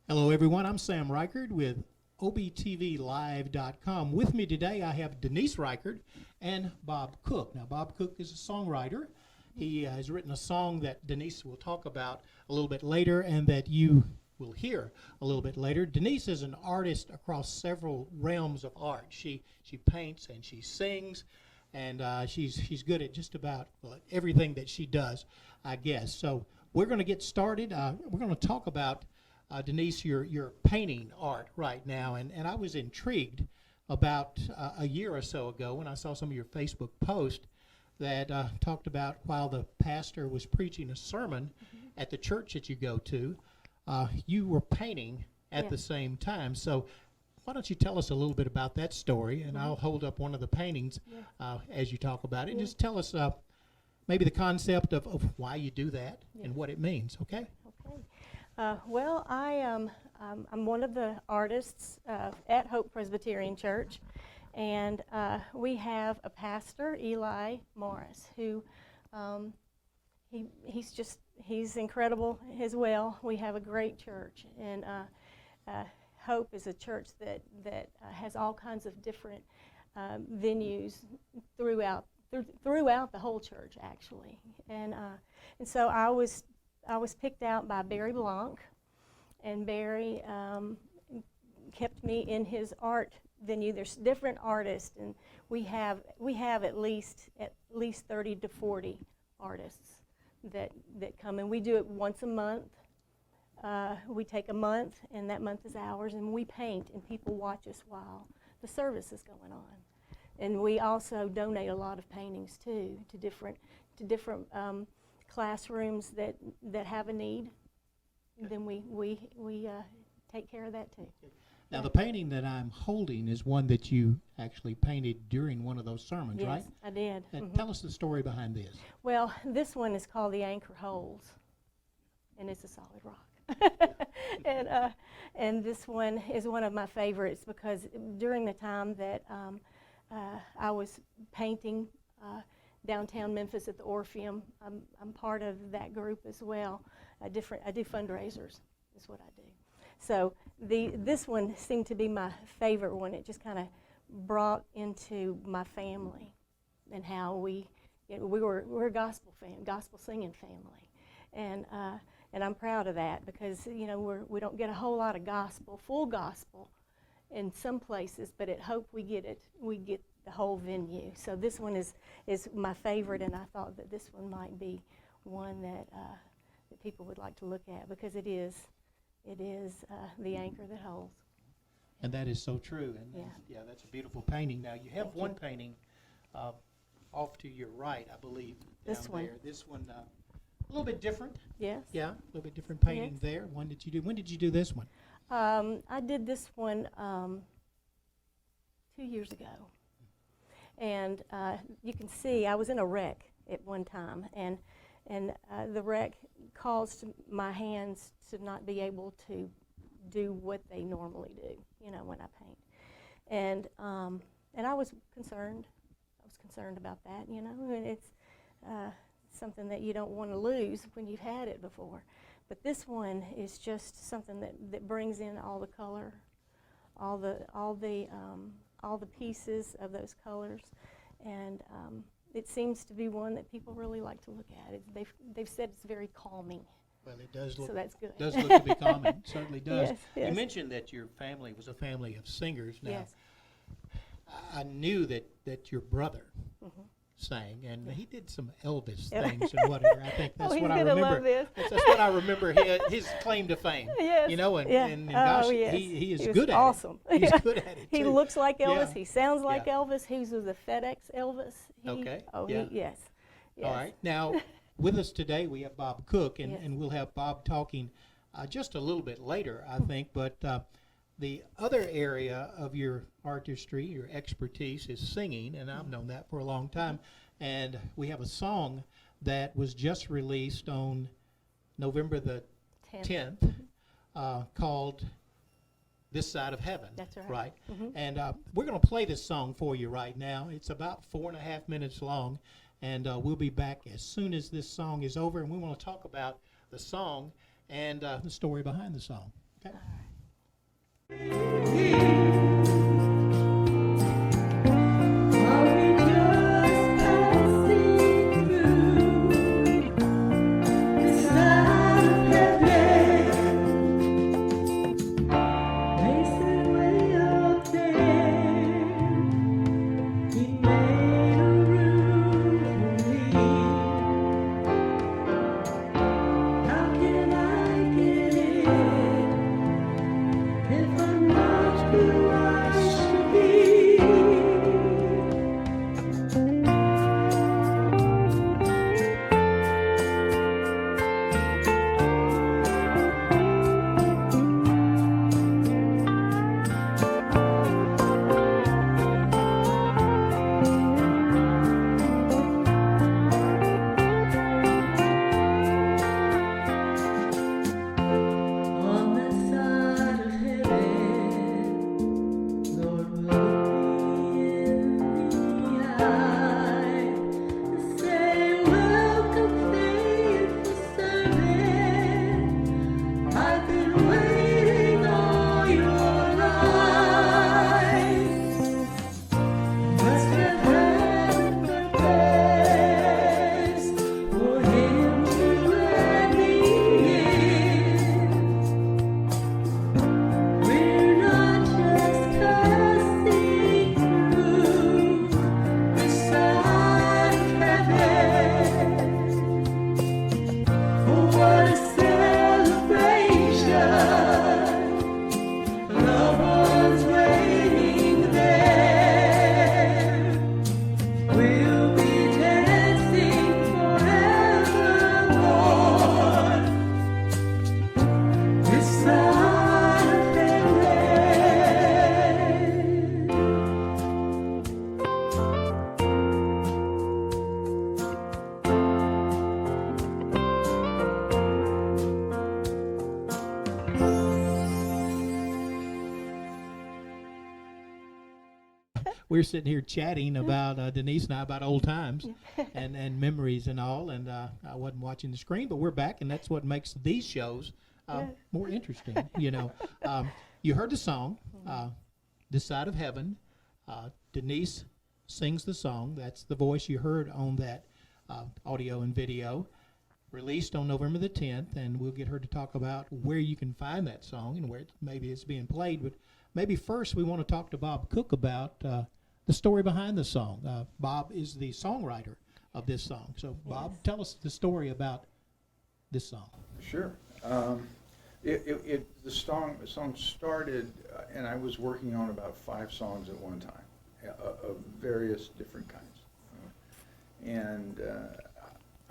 Hello, everyone. I'm Sam Rikard with obtvlive.com. With me today, I have Denise Rikard and Bob Cook. Now, Bob Cook is a songwriter. He has written a song that Denise will talk about a little bit later and that you will hear a little bit later. Denise is an artist across several realms of art. She paints and she sings, and she's good at just about everything that she does, I guess. So we're going to get started. We're going to talk about Denise, your painting art right now, and I was intrigued about a year or so ago when I saw some of your Facebook posts that talked about while the pastor was preaching a sermon at the church that you go to, you were painting at the same time. So why don't you tell us a little bit about that story, and I'll hold up one of the paintings as you talk about it. And just tell us maybe the concept of why you do that and what it means, okay? Okay. Well, I'm one of the artists at Hope Presbyterian Church, and we have a pastor, Eli Morris, who he's incredible as well. We have a great church, and Hope is a church that has all kinds of different venues throughout the whole church, actually, and so I was picked out by Barry Blanc, and Barry kept me in his art venue. There's different artists, and we have at least 30 to 40 artists that come, and we do it once a month. We take a month, and that month is ours, and we paint, and people watch us while the service is going on. And we also donate a lot of paintings too to different classrooms that have a need. Then we take care of that too. Now, the painting that I'm holding is one that you actually painted during one of those sermons, right? Yes, I did. Tell us the story behind this. Well, this one is called The Anchor Holes, and it's a solid rock. and this one is one of my favorites because during the time that I was painting downtown Memphis at the Orpheum, I'm part of that group as well. I do fundraisers, is what I do. So this one seemed to be my favorite one. It just kind of brought into my family and how we're a gospel singing family, and I'm proud of that because we don't get a whole lot of full gospel in some places, but at Hope we get the whole venue. So this one is my favorite, and I thought that this one might be one that people would like to look at because it is the anchor that holds. And that is so true. And that's a beautiful painting. Now you have one painting off to your right, I believe. This one. There. This one, a little bit different. Yes. Yeah, a little bit different painting there. One that you do. When did you do this one? I did this one 2 years ago. And you can see I was in a wreck at one time, and the wreck caused my hands to not be able to do what they normally do, when I paint. And I was concerned. I was concerned about that, and it's something that you don't want to lose when you've had it before. But this one is just something that brings in all the color, all the pieces of those colors, and it seems to be one that people really like to look at. They've said it's very calming. Well, it does look. So that's good. Does look to be calming. It certainly does. Yes. You mentioned that your family was a family of singers. Now, Yes. I knew that your brother sang, and he did some Elvis things and whatever. I think that's what I remember. Love this. That's what I remember. His claim to fame. Yes. And gosh, yes. he is was good at awesome. it. He's good at it. He too. looks like Elvis. Yeah. He sounds like Yeah. Elvis. He was a FedEx Elvis. Okay. Yes. All right. Now, with us today, we have Bob Cook, and, Yes. and we'll have Bob talking just a little bit later, I think. But the other area of your artistry, your expertise, is singing, and I've known that for a long time. And we have a song that was just released on November the 10th called This Side of Heaven. That's right. Right? Mm-hmm. And we're going to play this song for you right now. It's about 4.5 minutes long, and we'll be back as soon as this song is over, and we want to talk about the song and the story behind the song. Okay? All right. We're sitting here chatting about Denise and I about old times and memories and all. And I wasn't watching the screen, but we're back, and that's what makes these shows more interesting. You know, you heard the song, "This Side of Heaven." Denise sings the song. That's the voice you heard on that audio and video. Released on November the 10th, and we'll get her to talk about where you can find that song and where maybe it's being played. But maybe first we want to talk to Bob Cook about the story behind the song. Bob is the songwriter of this song. So, Bob, tell us the story about this song. Sure. The song started, and I was working on about 5 songs at one time, of various different kinds.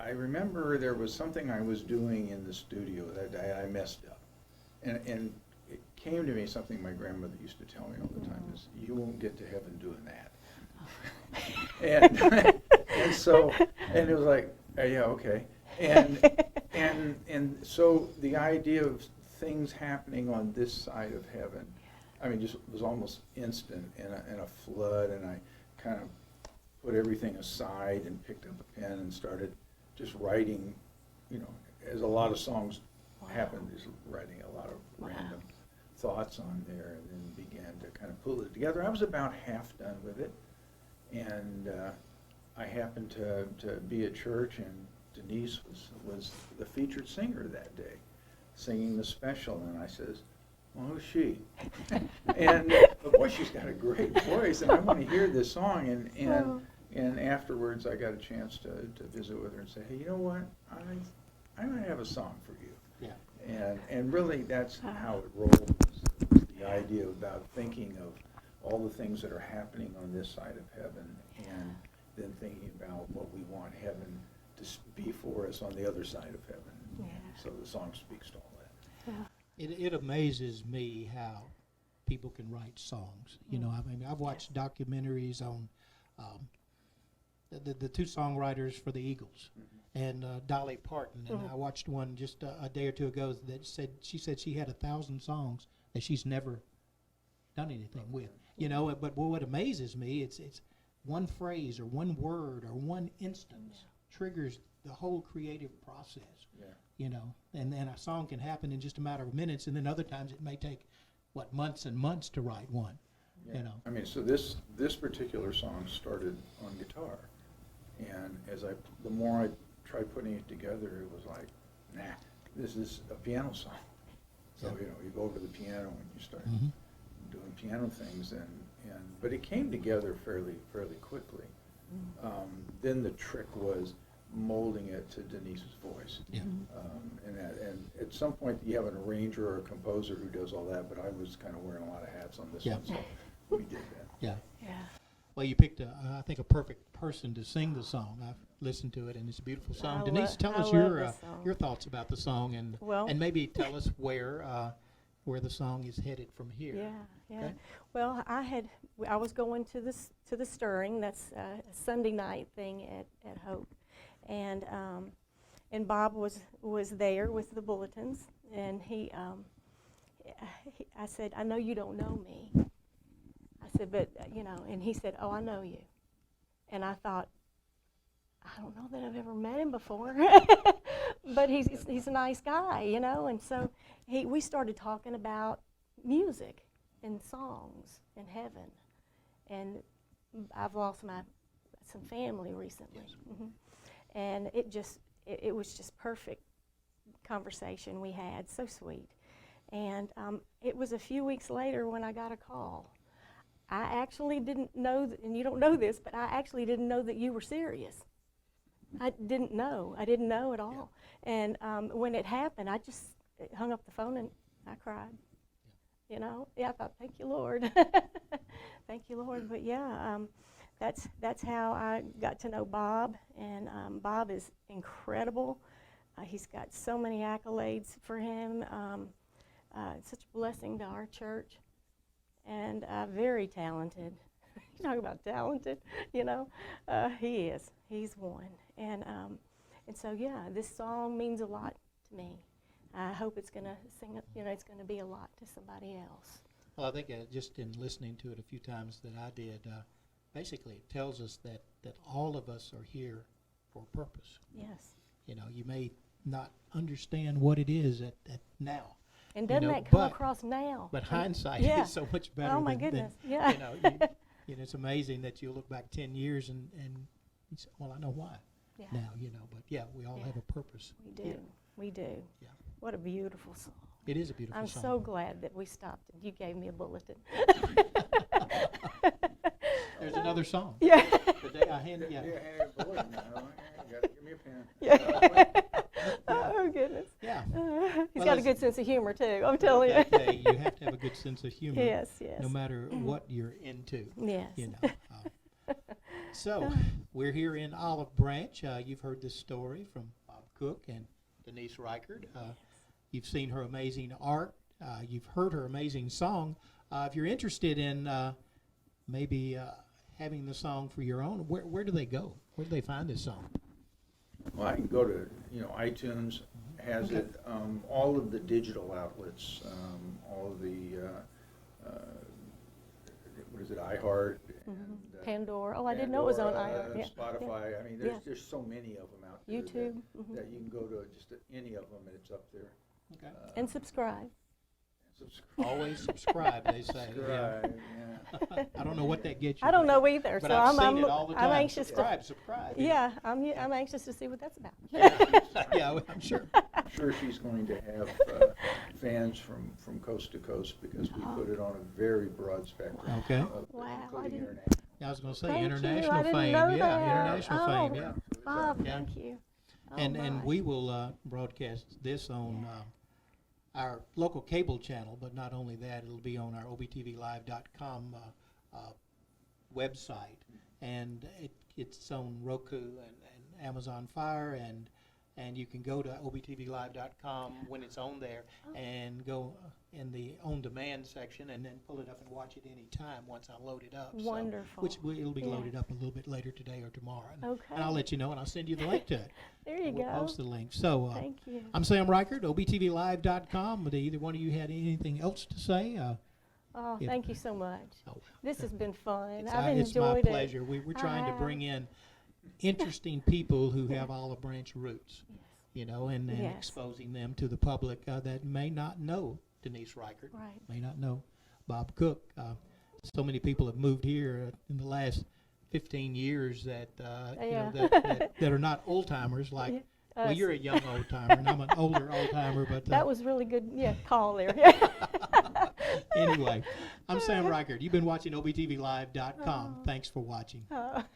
I remember there was something I was doing in the studio that day I messed up. And it came to me, something my grandmother used to tell me all the time, is you won't get to heaven doing that. and it was like, yeah, okay. And so the idea of things happening on this side of heaven, I mean, just was almost instant in a flood, and I kind of put everything aside and picked up a pen and started just writing, as a lot of songs happen, just writing a lot of random thoughts on there, and then began to kind of pull it together. I was about half done with it, and I happened to be at church, and Denise was the featured singer that day, singing the special, and I says, well, who's she? And boy, she's got a great voice, and I want to hear this song. And afterwards, I got a chance to visit with her and say, hey, you know what? I'm going to have a song for you. Yeah. And really, that's how it rolled. Was the idea about thinking of all the things that are happening on this side of heaven, and then thinking about what we want heaven to be for us on the other side of heaven. Yeah. So the song speaks to all that. Yeah. It amazes me how people can write songs. You know, I mean, I've watched documentaries on the 2 songwriters for the Eagles and Dolly Parton, and I watched one just a day or 2 ago that said she had 1,000 songs that she's never done anything with. You know, but what amazes me, it's one phrase or one word or one instance triggers the whole creative process. Yeah. You know, and then a song can happen in just a matter of minutes, and then other times it may take months and months to write one. Yeah. You know. I mean, so this particular song started on guitar, and the more I tried putting it together, it was like, nah, this is a piano song. So Yeah. you go over to the piano and you start Mhm. doing piano things, but it came together fairly quickly. Then the trick was molding it to Denise's voice. Yeah. And at some point you have an arranger or a composer who does all that, but I was kind of wearing a lot of hats on this Yeah. one, so we did that. Yeah. Yeah. Well, you picked I think a perfect person to sing the song. I've listened to it, and it's a beautiful song. I Denise, lo- tell I us love this song. your thoughts about the song, and Well- and maybe tell us where the song is headed from here. Yeah. Okay. Well, I was going to the Stirring. That's a Sunday night thing at Hope, and Bob was there with the bulletins, and I said, I know you don't know me. I said, but and he said, oh, I know you, and I thought, I don't know that I've ever met him before, but he's a nice guy, and so we started talking about music and songs and heaven, and I've lost some family recently, Yes. and it was just perfect conversation we had, so sweet, and it was a few weeks later when I got a call. I actually didn't know, and you don't know this, but I actually didn't know that you were serious. I didn't know at all. And when it happened, I just hung up the phone and I cried. I thought, thank you, Lord. Thank you, Lord. But yeah, that's how I got to know Bob. And Bob is incredible. He's got so many accolades for him. It's such a blessing to our church. And very talented. You talk about talented, he is. He's one. And so yeah, this song means a lot to me. I hope it's gonna it's gonna be a lot to somebody else. Well, I think just in listening to it a few times that I did, basically it tells us that all of us are here for a purpose. Yes. You may not understand what it is at now. And doesn't that come but- across now? But hindsight Yeah. is so much better. Oh my than, goodness. Than, Yeah. it's amazing that you look back 10 years and you say, well, I know why Yeah. now. But yeah, we all Yeah. have a purpose. We do. here. We do. Yeah. What a beautiful song. It is a beautiful I'm song. so glad that we stopped and you gave me a bulletin. There's another song. Yeah. The day I handed Yeah, you. hey, boy, you gotta give me a pen. Yeah. Oh goodness. Yeah. He's Well, got a it's- good sense of humor too. I'm telling you. Okay, you have to have a good sense of humor. Yes. Yes. No matter what you're into. Yes. So, we're here in Olive Branch. You've heard this story from Bob Cook and Denise Rikard. You've seen her amazing art. You've heard her amazing song. If you're interested in maybe having the song for your own, where do they go? Where do they find this song? Well, I can go to, iTunes has Okay. it, all of the digital outlets, all of the, what is it, iHeart? And, Pandora. Oh, I didn't know it was on Pandora, iHeart. Yeah. Spotify. I mean, Yeah. there's so many of them out there. YouTube. That you can go to just any of them and it's up there. Okay. And subscribe. Subscribe. Always subscribe, they say. Yeah. Subscribe, yeah. I don't know what that gets you. I don't but- know either, But so I've I'm seen it all the time. I'm anxious subscribe, to. subscribe. Yeah, I'm anxious to see what that's about. Yeah, well, I'm sure. I'm sure she's going to have fans from coast to coast because we put it on a very broad spectrum. Okay. Wow, I Including didn't- international. I was going to say Thank you. international I didn't fame. know Yeah, that. international Oh, fame. Yeah. Bob, Yeah. thank you. Oh, And my. we will broadcast this on our local cable channel, but not only that, it'll be on our obtvlive.com website, and it's on Roku and Amazon Fire, and you can go to obtvlive.com when it's on there and go in the on-demand section and then pull it up and watch it any time once I load it up. So, Wonderful. it'll be Yeah. loaded up a little bit later today or tomorrow. Okay. And I'll let you know, and I'll send you the link to it. There you We'll go. post the link. So Thank you. I'm Sam Rikard, obtvlive.com. But either one of you had anything else to say? Oh, yeah. thank you so much. Oh, This has been fun. it's, I've it's my enjoyed it. pleasure. We're trying to have. bring in interesting people who have Olive Branch roots, Yes. and Yes. exposing them to the public that may not know Denise Rikard. Right. May not know Bob Cook. So many people have moved here in the last 15 years that Yeah. that are not old timers. Like, Yeah, well, us. you're a young old timer, and I'm an older old timer. But That was really good, call there. anyway, I'm Sam Rikard. You've been watching OBTVLive.com. Thanks for watching.